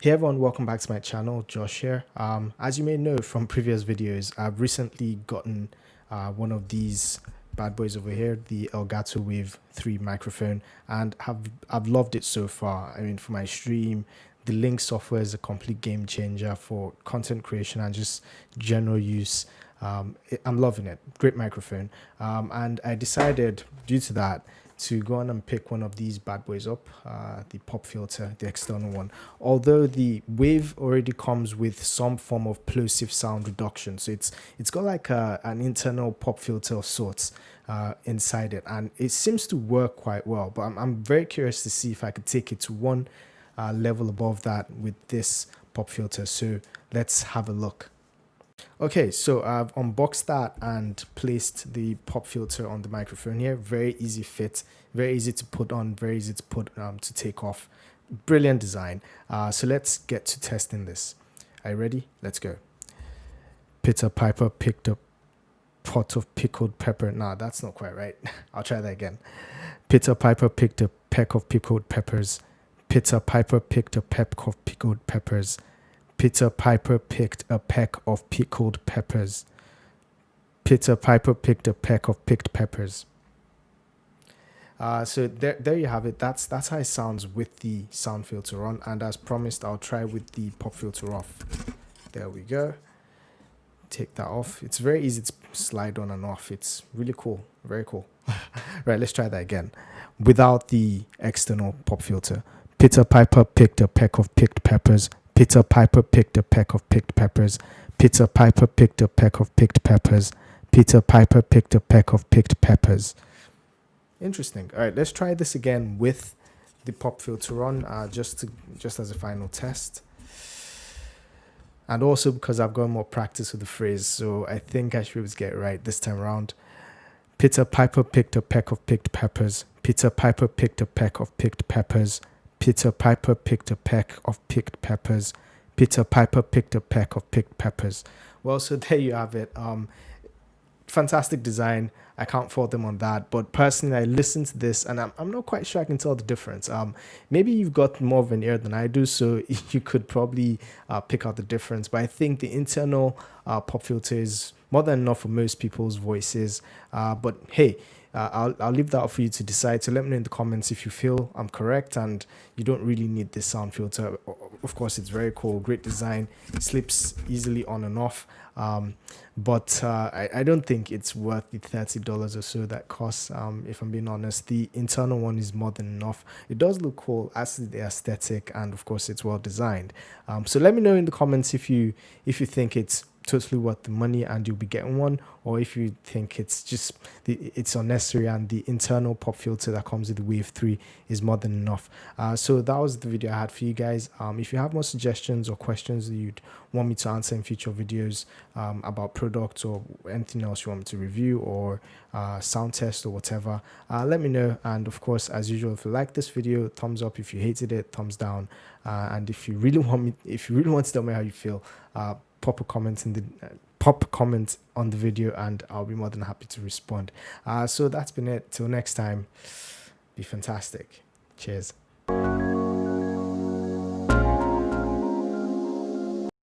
Hey everyone, welcome back to my channel. Josh here. As you may know from previous videos, I've recently gotten one of these bad boys over here, the Elgato Wave 3 microphone, and I've loved it so far. I mean, for my stream, the Link software is a complete game changer for content creation and just general use. I'm loving it. Great microphone. And I decided, due to that, to go on and pick one of these bad boys up, the pop filter, the external one. Although the Wave already comes with some form of plosive sound reduction, so it's got like an internal pop filter of sorts inside it, and it seems to work quite well. But I'm very curious to see if I could take it to one level above that with this pop filter. So let's have a look. Okay, so I've unboxed that and placed the pop filter on the microphone here. Very easy fit, very easy to put on, very easy to put to take off. Brilliant design. So let's get to testing this. Are you ready? Let's go. Peter Piper picked a pot of pickled pepper. Nah, that's not quite right. I'll try that again. Peter Piper picked a peck of pickled peppers. Peter Piper picked a peck of pickled peppers. Peter Piper picked a peck of pickled peppers. Peter Piper picked a peck of picked peppers. So there you have it. That's how it sounds with the sound filter on. And as promised, I'll try with the pop filter off. There we go. Take that off. It's very easy to slide on and off. It's really cool. Very cool. Right, let's try that again. Without the external pop filter. Peter Piper picked a peck of picked peppers. Peter Piper picked a peck of picked peppers. Peter Piper picked a peck of picked peppers. Peter Piper picked a peck of picked peppers. Interesting. All right, let's try this again with the pop filter on, just as a final test. And also because I've got more practice with the phrase, so I think I should be able to get it right this time around. Peter Piper picked a peck of picked peppers. Peter Piper picked a peck of picked peppers. Peter Piper picked a peck of picked peppers. Peter Piper picked a peck of picked peppers. Well, so there you have it. Fantastic design. I can't fault them on that. But personally, I listened to this and I'm not quite sure I can tell the difference. Maybe you've got more of an ear than I do, so you could probably pick out the difference. But I think the internal pop filter is more than enough for most people's voices. But hey, I'll leave that up for you to decide. So let me know in the comments if you feel I'm correct and you don't really need this sound filter. Of course, it's very cool, great design, slips easily on and off. But I don't think it's worth the $30 or so that costs. If I'm being honest, the internal one is more than enough. It does look cool, as the aesthetic, and of course it's well designed. So let me know in the comments if you think it's totally worth the money and you'll be getting one, or if you think it's unnecessary and the internal pop filter that comes with the Wave 3 is more than enough. So that was the video I had for you guys. If you have more suggestions or questions that you'd want me to answer in future videos about products or anything else you want me to review or sound test or whatever, let me know. And of course, as usual, if you like this video, thumbs up. If you hated it, thumbs down. And if you really want to tell me how you feel, pop a comment on the video and I'll be more than happy to respond. So that's been it. Till next time, be fantastic. Cheers.